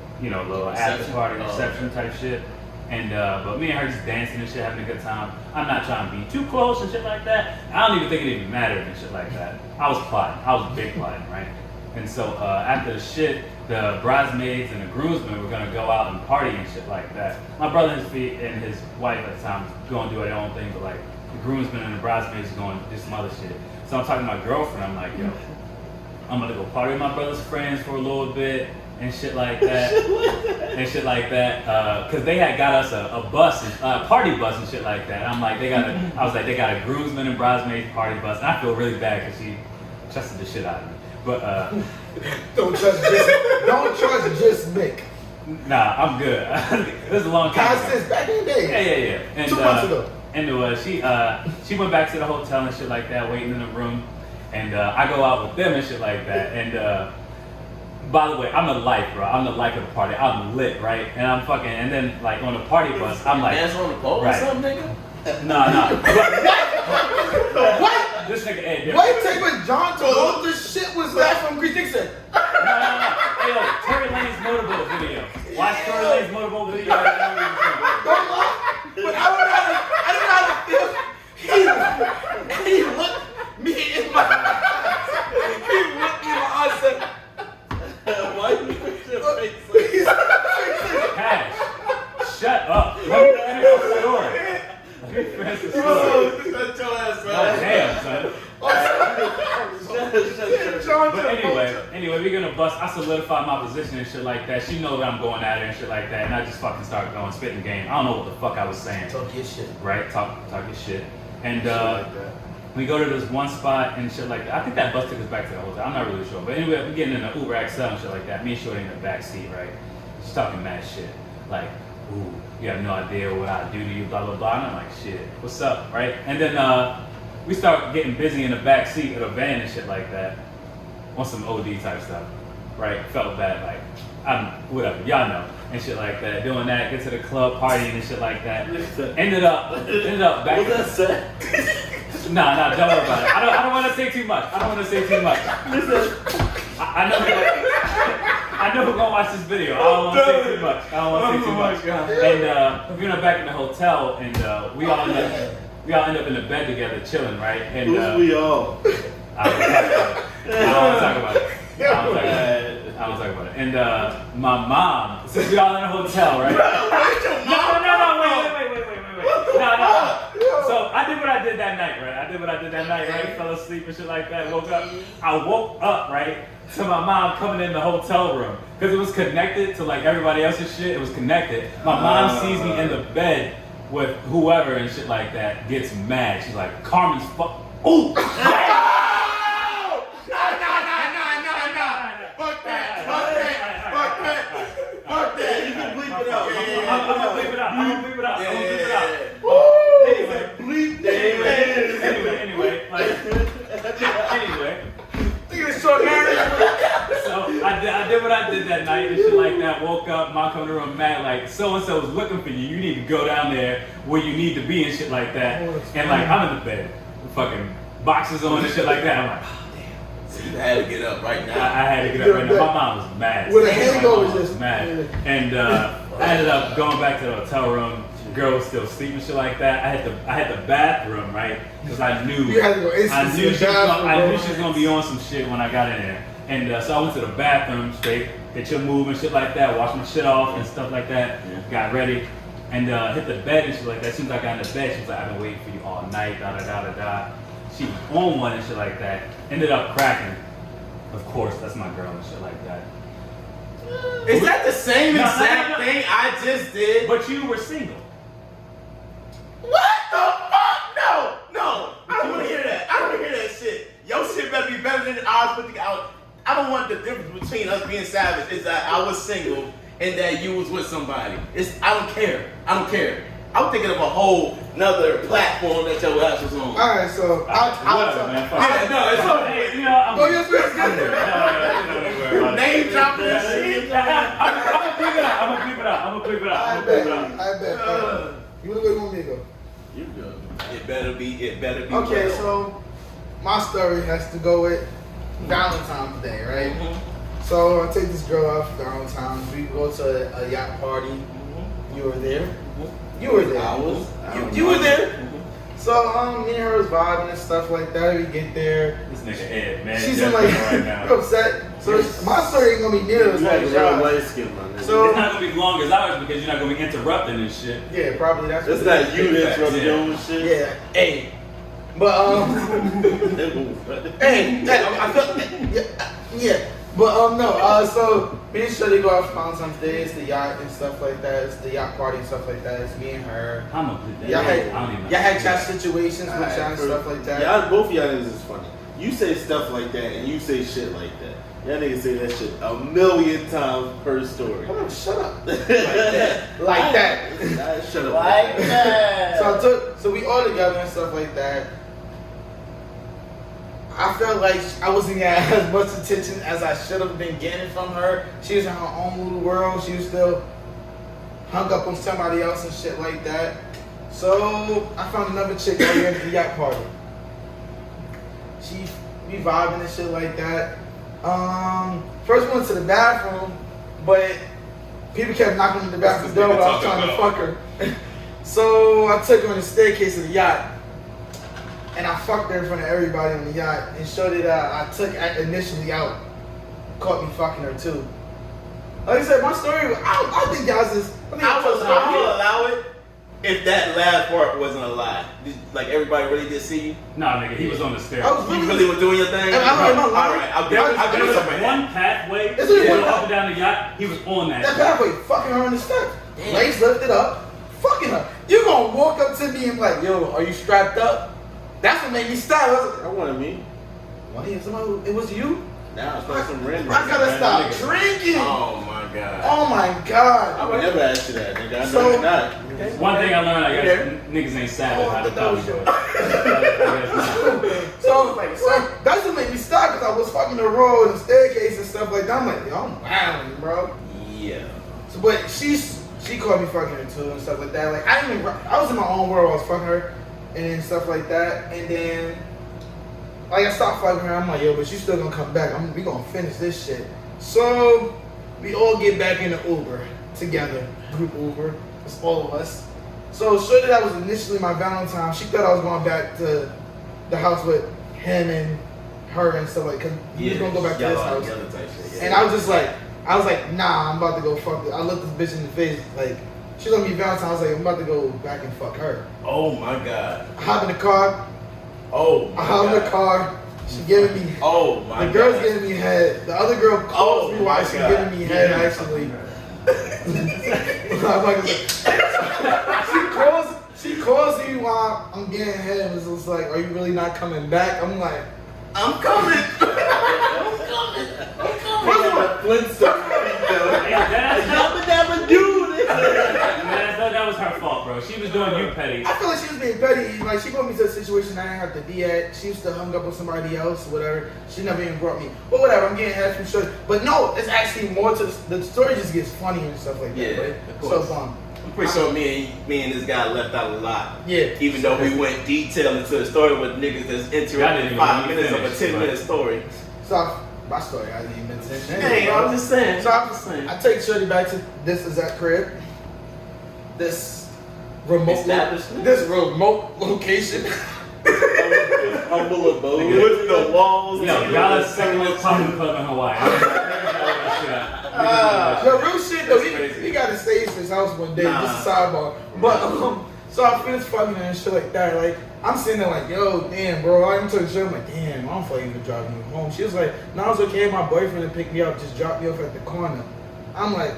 after party reception type shit. And but me and her just dancing and shit, having a good time. I'm not trying to be too close and shit like that. I don't even think it even mattered and shit like that. I was plotting. I was big plotting, right? And so after the shit, the bridesmaids and the groomsmen were gonna go out and party and shit like that. My brother and his wife at the time was going to do their own thing, but like the groomsmen and the bridesmaids going to do some other shit. So I'm talking to my girlfriend. I'm like, "Yo, I'm gonna go party with my brother's friends for a little bit and shit like that. Cause they had got us a bus, a party bus and shit like that. I'm like, they got a groomsmen and bridesmaids party bus. And I feel really bad because she trusted the shit out of me. But Don't trust just Mick. nah, I'm good. This is a long time ago. Since back in the day. Yeah. And, 2 months ago. And she went back to the hotel and shit like that, waiting in the room. And I go out with them and shit like that. And by the way, I'm the life, bro. I'm the life of the party. I'm lit, right? And I'm fucking, and then like on the party bus, I'm like, Dance on the pole right. or something, nigga? Nah. What? This nigga Ed different. Wait, take what John told the shit was that from Grease Dixon. No. Hey, yo, Tory Lane's motorboat video. Watch Tory Lane's motorboat video. Don't lie. But I don't know how to feel. He looked me in my eyes. He looked me in my eyes and said, Why you put your face like Cash, shut up. Let me finish the story. Let me finish the story. Shut your ass Oh, up. damn, son. John But anyway, we're gonna bust. I solidify my position and shit like that. She know that I'm going at her and shit like that, and I just fucking start going spitting game. I don't know what the fuck I was saying. Talk your shit. Right? Talk your shit. And we go to this one spot and shit like that. I think that bus took us back to the hotel. I'm not really sure. But anyway, we're getting in an Uber XL and shit like that. Me and Shorty in the back seat, right? She's talking mad shit. Like, ooh, you have no idea what I do to you, blah, blah, blah. And I'm like, shit, what's up, right? And then we start getting busy in the back seat of the van and shit like that. On some OD type stuff, right? Felt bad, like, whatever, y'all know. And shit like that. Doing that, get to the club, partying and shit like that. Ended up back. What's that say? Nah, don't worry about it. I don't want to say too much. I know who's gonna watch this video. I don't want to say too much. And we're back in the hotel, and we all end up in the bed together, chilling, right? And Who's we all? I don't talk about it. And my mom, since we all in a hotel, right? Wait. No. So I did what I did that night, right? Fell asleep and shit like that. Woke up. I woke up, right, to my mom coming in the hotel room because it was connected to like everybody else's shit. It was connected. My mom sees me in the bed with whoever and shit like that. Gets mad. She's like, Carmen's fuck. Ooh. Fuck that. You can bleep it out. I'm gonna bleep it out. Anyway. So I did what I did that night and shit like that. Woke up, mom come to the room mad like so and so was looking for you. You need to go down there where you need to be and shit like that. And like I'm in the bed, with fucking boxes on and shit like that. I'm like, oh damn. So you had to get up right now. I had to get up right now. My mom was mad. With a My hangover, mom was just mad. And I ended up going back to the hotel room. Girl was still sleeping, shit like that. I had the bathroom, right? Because I knew You had to go instantly to the bathroom, I knew bro. she was gonna be on some shit when I got in there. And so I went to the bathroom straight, get your move and shit like that, wash my shit off and stuff like that. Got ready and hit the bed and shit like that. As soon as I got in the bed, she was like, I've been waiting for you all night, da. She was on one and shit like that. Ended up cracking. Of course, that's my girl and shit like that. Is that the same No, exact no. thing I just did? But you were single. What the fuck? No. I don't want to hear that shit. Your shit better be better than ours put together. I don't want the difference between us being savage is that I was single and that you was with somebody. I don't care. I'm thinking of a whole nother platform that your ass was on. Alright, so Whatever, man. Fuck it. No, it's okay. Hey, you know, I'm Go your space, get there. Name dropping that shit. I'm gonna bleep it out. I bet. You wanna go, you want me to go? You good. It better be. Okay, well. so my story has to go with Valentine's Day, right? Mm-hmm. So I take this girl out for Valentine's. We go to a yacht party. You were there. You were there. I was. You were there. So me and her was vibing and stuff like that. We get there. This nigga Ed, man. She's in like right now. you're upset. So my story ain't gonna be near as like yours. light skin, my nigga. So It's not gonna be long as ours because you're not gonna be interrupting and shit. yeah, probably that's That's what it not is. you that interrupted Yeah. your own shit. Yeah, hey. But hey, I felt Yeah, but no. So me and Shorty go out for Valentine's Day. It's the yacht and stuff like that. It's the yacht party and stuff like that. It's me and her. I'm a good Y'all I don't even had chat situations with Alright, y'all and stuff like that. Y'all, both of y'all niggas is funny. You say stuff like that and you say shit like that. Y'all niggas say that shit a million times per story. Hold on, shut up. Like that. Like that. Shut up. Like that. So we all together and stuff like that. I felt like I wasn't getting as much attention as I should have been getting from her. She was in her own little world. She was still hung up on somebody else and shit like that. So I found another chick over here at the yacht party. We vibing and shit like that. First went to the bathroom, but people kept knocking on the bathroom door while I was trying to fuck her. So I took her on the staircase of the yacht. And I fucked her in front of everybody on the yacht and showed it I took initially out. Caught me fucking her too. Like I said, my story, I think y'all just... I will allow it if that last part wasn't a lie. Like everybody really did see you? Nah, nigga, he was on the stairs. I was You really was doing your thing? Alright, I'll There give was you something. one pathway It's to only go one up and down the yacht. He was on that. That pathway, fucking her on the steps. Legs lifted up, fucking her. You gonna walk up to me and be like, yo, are you strapped up? That's what made me stop. I was like, That wasn't me. what is somebody? It was you? Now it's probably some random. I gotta stop nigga. drinking. Oh my god. Oh my I god. would never ask you that, nigga. I know So- you're not. One thing I learned, I guess, niggas ain't savage how to probably do it. So that's what made me stop because I was fucking the road and staircase and stuff like that. I'm like, yo, I'm wilding, bro. Yeah. So, but she caught me fucking her too and stuff like that. Like I was in my own world. I was fucking her and stuff like that. And then like I stopped fucking her. I'm like, yo, but she's still gonna come back. We gonna finish this shit. So we all get back in the Uber together, group Uber. It's all of us. So shorty that was initially my Valentine. She thought I was going back to the house with him and her and stuff like. Cause we was gonna go back to his house. And I was just like, nah, I'm about to go fuck this. I looked this bitch in the face, like, she's gonna be Valentine. I was like, I'm about to go back and fuck her. Oh my god. I hop in the car. Oh my I hop in the god. car. She giving me. Oh my god. The girl's giving me head. The other girl calls me while my she's God. giving me head, actually. I'm like, she calls me while I'm getting head and was just like, are you really not coming back? I'm like, I'm coming. I'm coming. That was her fault, bro. She was doing you petty. I feel like she was being petty. Like, she brought me to a situation I didn't have to be at. She used to hung up with somebody else or whatever. She never even brought me. But whatever, I'm getting head from short. But no, it's actually more to the story just gets funnier and stuff like that. Yeah, right? of course. So I'm pretty sure me and this guy left out a lot. Yeah. Even though we went detailed into the story with niggas that's Y'all didn't interrupting even 5 let me minutes of a finish, 10-minute story. So my story, I didn't even mention. Hey, I'm just saying. So I'm just saying. I take Shorty back to this exact crib. This remote Establishment? This remote location. Humble abode. With the walls. Yo, and y'all the is second club in Hawaii. Yo, real shit though. That's crazy. We got to stay in his house one day. Nah. Just a sidebar. But so I finished fucking her and shit like that. Like I'm sitting there like, yo, damn, bro. I'm telling you, I'm like, damn, I don't feel like even driving you home. She was like, no, it's okay. My boyfriend to pick me up, just drop me off at the corner. I'm like,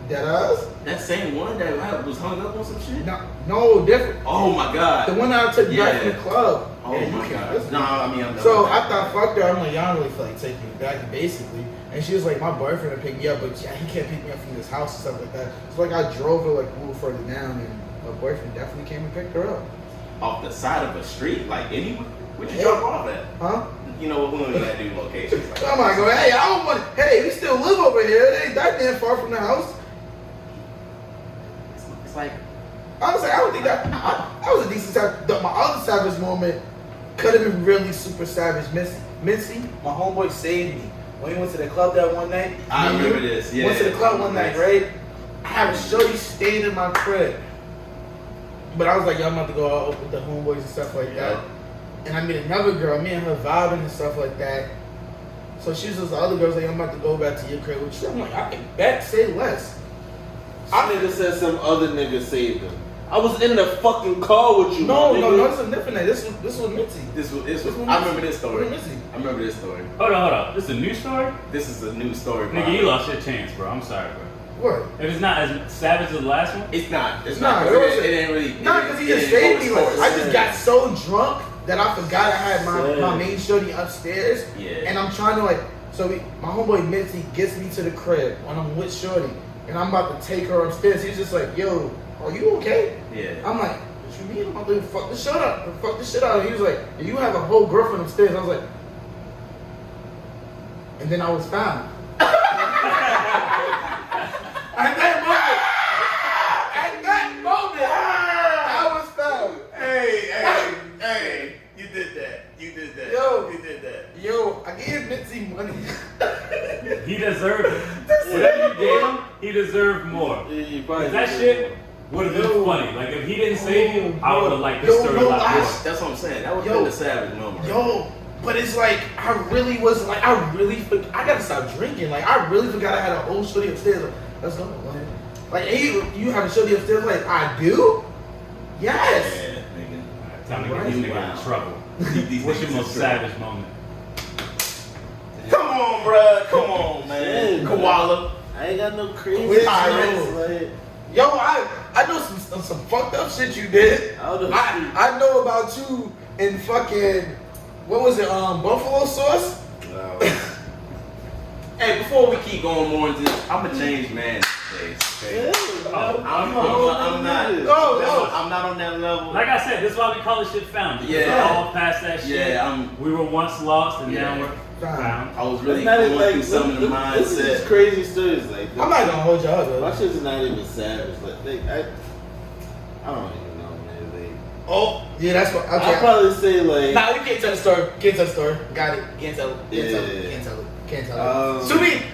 dead ass? That same one that was hung up on some shit? No, different. Oh my god. The one that I took back from Yeah. the club. Oh Yeah, you my can't god. listen. No, I mean I'm done So with I that. thought, fuck her. I'm like, y'all don't really feel like taking me back, basically. And she was like, my boyfriend to pick me up, but yeah, he can't pick me up from this house and stuff like that. So like I drove her like a little further down, and her boyfriend definitely came and picked her up. Off the side of a street, like anywhere? Where'd you Yeah. drop off at? Huh? You know what, we don't even gotta do locations. Like I'm like, oh, hey, I don't want. Hey, we still live over here. It ain't that damn far from the house. it's like, Honestly, I don't think that was a decent savage. My other savage moment could have been really super savage. Missy, my homeboy saved me. When we went to the club that one night. I me and remember you this, yeah. Went to the club one night, right? I have a shorty stayed in my crib. But I was like, yo, I'm about to go out with the homeboys and stuff like that. And I met another girl, me and her vibing and stuff like that. So she was just the other girls like, I'm about to go back to your crib with you. I'm like, I can bet, say less. I nigga said some other nigga saved him. I was in the fucking car with you. No, my no, nigga. no, this is different. This was Mitzi. This was. This was I remember this story. This was Mitzi. I remember this story. Hold on. This is a new story? This is a new story. Nigga, you lost your chance, bro. I'm sorry, bro. What? If it's not as savage as the last one, It's not. It's Nah, not. it 'cause wasn't- it ain't really. Not because he just saved me. Like, I just got so drunk that I forgot I had my main shorty upstairs. Yeah. And I'm trying to like, my homeboy Mitzi gets me to the crib when I'm with shorty, and I'm about to take her upstairs. He's just like, "Yo, are you okay?" Yeah. I'm like, "What you mean? I'm like, fuck this shit up. Fuck this shit up." And he was like, "You have a whole girlfriend upstairs." I was like, and then I was found. At that moment, I was found. Hey! You did that. Yo. You did that. Yo, I gave Mitzi money. he deserved it. Whatever you gave him, he deserved more. You probably That did. shit would have been funny. Like, if he didn't save you, I would have liked the Yo, story no a lot lie. more. That's what I'm saying. That was Yo. the savage moment. Yo, but it's like, I gotta stop drinking. Like, I really forgot I had a whole shorty upstairs. Like, let's go. Like, hey, you have a shorty upstairs? Like, I do? Yes. Yeah, nigga. Time to get this nigga in trouble. These What's your niggas most is savage moment? Come on, bruh. Come on, man. Yeah, Koala. I ain't got no crazy With experience, Tyrone. like, Yo, I know some fucked up shit you did. Out of the street. I know about you in fucking, what was it, buffalo sauce? No. Hey, before we keep going more into this, I'm a changed man these days. Yeah, I'm not. No. I'm not on that level. Like I said, this is why we call this shit found. Because Yeah. we're all past that shit. Yeah, we were once lost and Yeah. now we're found. I was It's really not going even like through some of the this is just mindset. crazy stories. Like, I'm not gonna hold you up, my though. shit's not even savage. Like, I don't even know, man. Like, Oh, yeah, that's what, I'll okay. probably say like, Nah, you can't tell the story. Can't tell the story. Got it. Can't tell it. Can't tell it. Yeah. Can't tell it. Can't tell it. Um,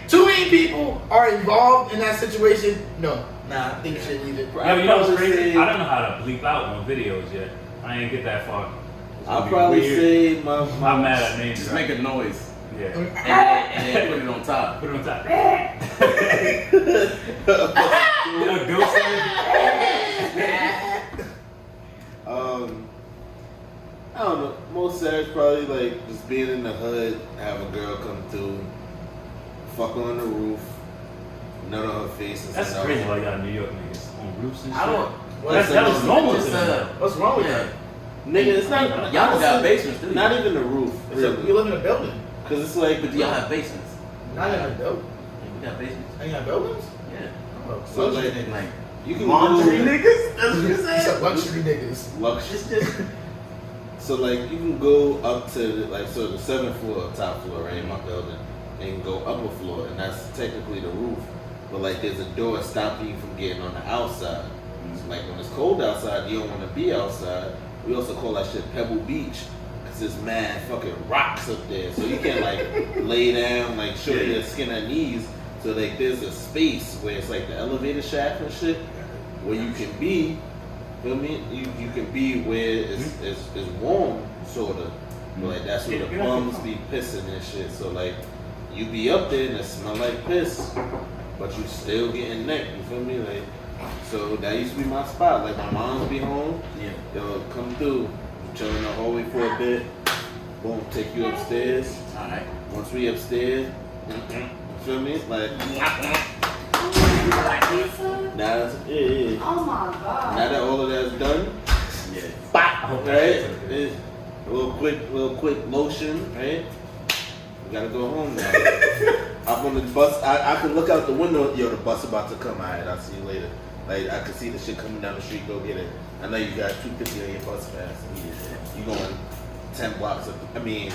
Too many people are involved in that situation. No. Nah, I think you should leave it. Yo, you know what's probably crazy? say- I don't know how to bleep out on videos yet. I ain't get that far. It's gonna I'll be probably weird. say my I'm mad at names. Just make a noise Yeah. and then put it on top. Put it on top. A ghost I don't know. Most savage probably like just being in the hood, have a girl come through, fuck her on the roof, nut on her face, and That's say, crazy. "No." Like y'all New York niggas on roofs and shit. I don't. That was normal to Just, them. What's wrong with that? Nigga, it's not. Y'all don't got basements, do you? Not even the roof, It's like, really. you live in a building. Cause it's like, But do y'all have basements? Not in a building. We got basements. Ain't got buildings? Yeah. Oh, so like, Like you can laundry go niggas. That's what you It's said. a luxury niggas. luxury. So like you can go up to like so the 7th floor, top floor, right in my building, and go upper floor, and that's technically the roof. But like there's a door stopping you from getting on the outside. So, like when it's cold outside, you don't want to be outside. We also call that shit Pebble Beach, cause there's mad fucking rocks up there, so you can't like lay down, like show your skin and knees. So like there's a space where it's like the elevator shaft and shit, where you can be. Feel me? You can be where it's warm, sorta. But like that's where the Get up, bums get be pissing and shit. So like you be up there and it smell like piss, but you still getting neck. You feel me? Like so that used to be my spot. Like my moms be home. Yeah. Yo, come through. Chill in the hallway for a bit. Boom, take you upstairs. All right. Once we upstairs, you feel me? Like now, yeah. Oh my god. Now that all of that's done, Yeah. I hope that right? shit's okay. It's a little quick lotion, right? We gotta go home now. Hop on the bus. I can look out the window. Yo, the bus about to come. Alright, I'll see you later. Like I can see the shit coming down the street. Go get it. I know you got 250 on your bus pass. You going 10 blocks up. You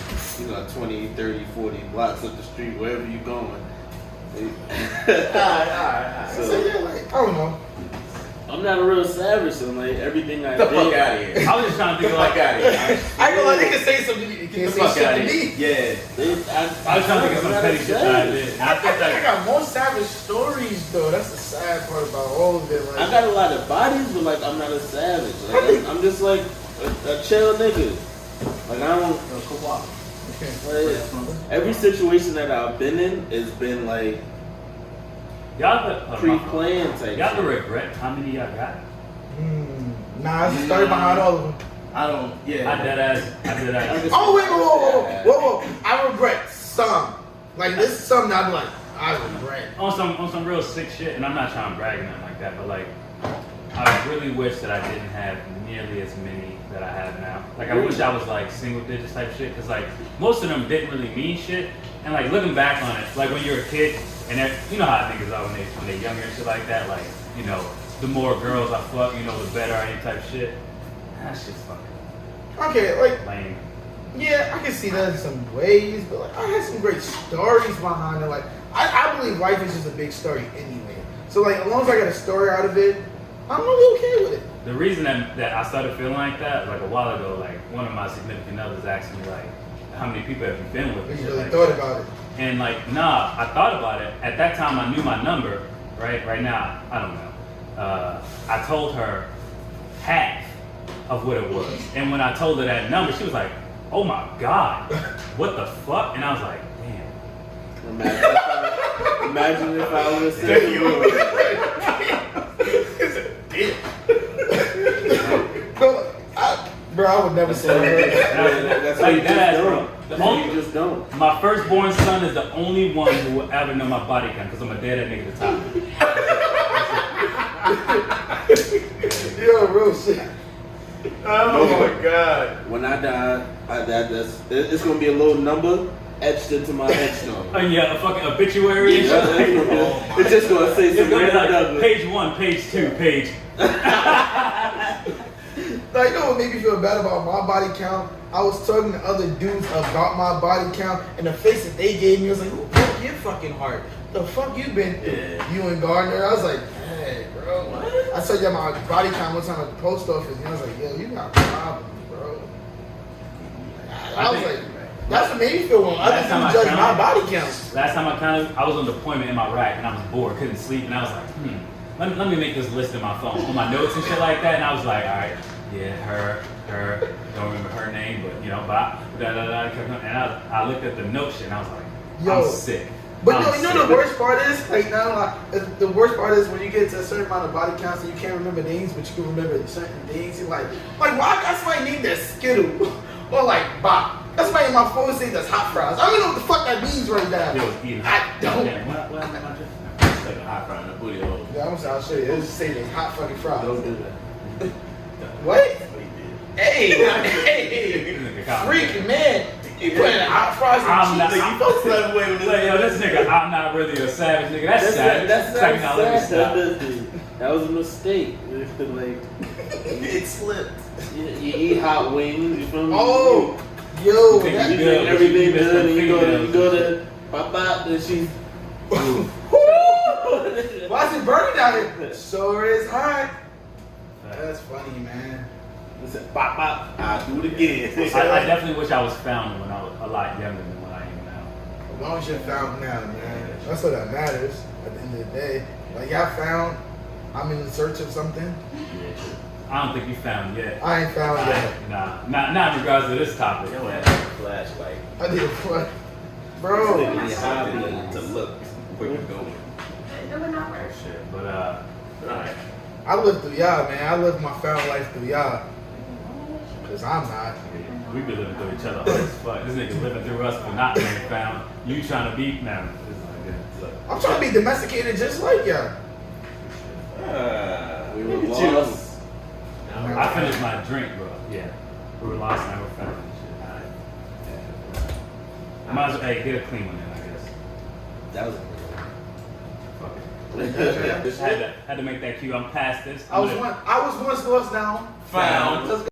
know 20, 30, 40 blocks up the street, wherever you going. Alright. So So yeah, like, I don't know. I'm not a real savage, so like everything I Get the did. fuck out of here. I was just trying to think of Fuck like out of here. I ain't gonna lie, they can say something. You Get can't the say fuck shit out to of me. here. Yeah. I was trying to think of some petty shit that I did. I think I got more savage stories though. That's the sad part about all of it. Like, I got a lot of bodies, but like I'm not a savage. Like, I'm just like a chill nigga. Like I don't. Like, every situation that I've been in has been like Y'all have pre-planned type. y'all have to shit. regret how many y'all got. Nah, it's a story behind all of them. I don't. Yeah. I dead ass. Oh wait, whoa! I regret some. Like this is something I'd be like, I regret. On some real sick shit, and I'm not trying to brag or nothing like that, but like, I really wish that I didn't have nearly as many that I have now. Like, I wish I was like single digits type shit, cause like most of them didn't really mean shit. And like looking back on it, like when you're a kid, and you know how niggas are when they're younger and shit like that. Like, you know, the more girls I fuck, you know, the better I am type shit. That shit's fucking Okay, like lame. yeah, I can see that in some ways, but like I had some great stories behind it. Like I believe life is just a big story anyway. So like as long as I got a story out of it, I'm really okay with it. The reason that I started feeling like that, like a while ago, like one of my significant others asked me like, how many people have you been with? You And shit really like thought that. about it. And like, nah, I thought about it. At that time, I knew my number, right? Right now, I don't know. I told her half of what it was. And when I told her that number, she was like, oh my God, what the fuck? And I was like, damn. Imagine if I would have said Bro, I would never say that. That's Like why you that, just bro. don't. The That's why only- you just don't. My firstborn son is the only one who will ever know my body count because I'm a dead nigga at the top. Yo, real shit. Oh my God. When I die, it's gonna be a little number etched into my headstone. And yeah, a fucking obituary and shit. It's just gonna say It's some gonna be like random page 1, page 2, page. Like, you know what made me feel bad about my body count? I was talking to other dudes about my body count, and the face that they gave me was like, who broke your fucking heart? The fuck you been through? Yeah. You and Gardner? I was like, hey, bro. I told you my body count one time at the post office, and I was like, yo, you got problems, bro. I was like, that's what made me feel wrong. Other Last time I dudes judge my counted- body count. Last time I counted, I was on deployment in my rack and I was bored, couldn't sleep, and I was like, let me make this list in my phone, on my notes and shit like that, and I was like, all right, yeah, her, don't remember her name, but you know, and I looked at the note shit and I was like, Yo. I'm sick. But I'm no, you know sick. the worst part is, like now, the worst part is when you get to a certain amount of body counts and you can't remember names, but you can remember certain things. You're like why that's my name that's Skittle or like Bop. That's my name. My phone saying that's hot fries. I don't even know what the fuck that means right now. Yo, was eating I don't. Yeah, what am I doing? Like a hot fry in the booty hole. Yeah, I'll show you. It'll just say there's hot fucking fries. Don't do that. What? That's what he did. Hey, This nigga caught me. freaky man. You putting hot fries I'm and not- cheese. Like, you supposed to let away with Like, yo, this nigga, I'm not really a savage nigga. That's savage. That's not Second, now let me sad. That was a mistake. Like it slipped. you eat hot wings. You feel me? Oh, yo, You think that, You you think good, everything but you good, and you fingernails go and to Papa, then she's. why is it burning down here? Sure is hot. shit. That's funny, man. Listen, pop, pop. I'll do it again. I definitely wish I was found when I was a lot younger than what I am now. As long as you're found now, man. That's what that matters at the end of the day. Like, y'all found, I'm in search of something. Yeah, true. I don't think you found yet. I ain't found yet. Nah, not in regards to this topic. Yo, had a flashlight. I did what? Bro. Literally hobby to look where you're going. Oh, shit. But Alright. I lived through y'all, man. I lived my found life through y'all. Because I'm not. we be living through each other hard as fuck. This nigga living through us for not being found. You trying to beat now. This is not good. Look. I'm trying to be domesticated just like y'all. We were Look at you. lost. I finished my drink, bro. Yeah. We were lost and never found. Shit. Might as well, hey, get a clean one then, I guess. That was. Fuck it. Just had to make that cue. I'm past this. I was once lost, now Found. Let's go.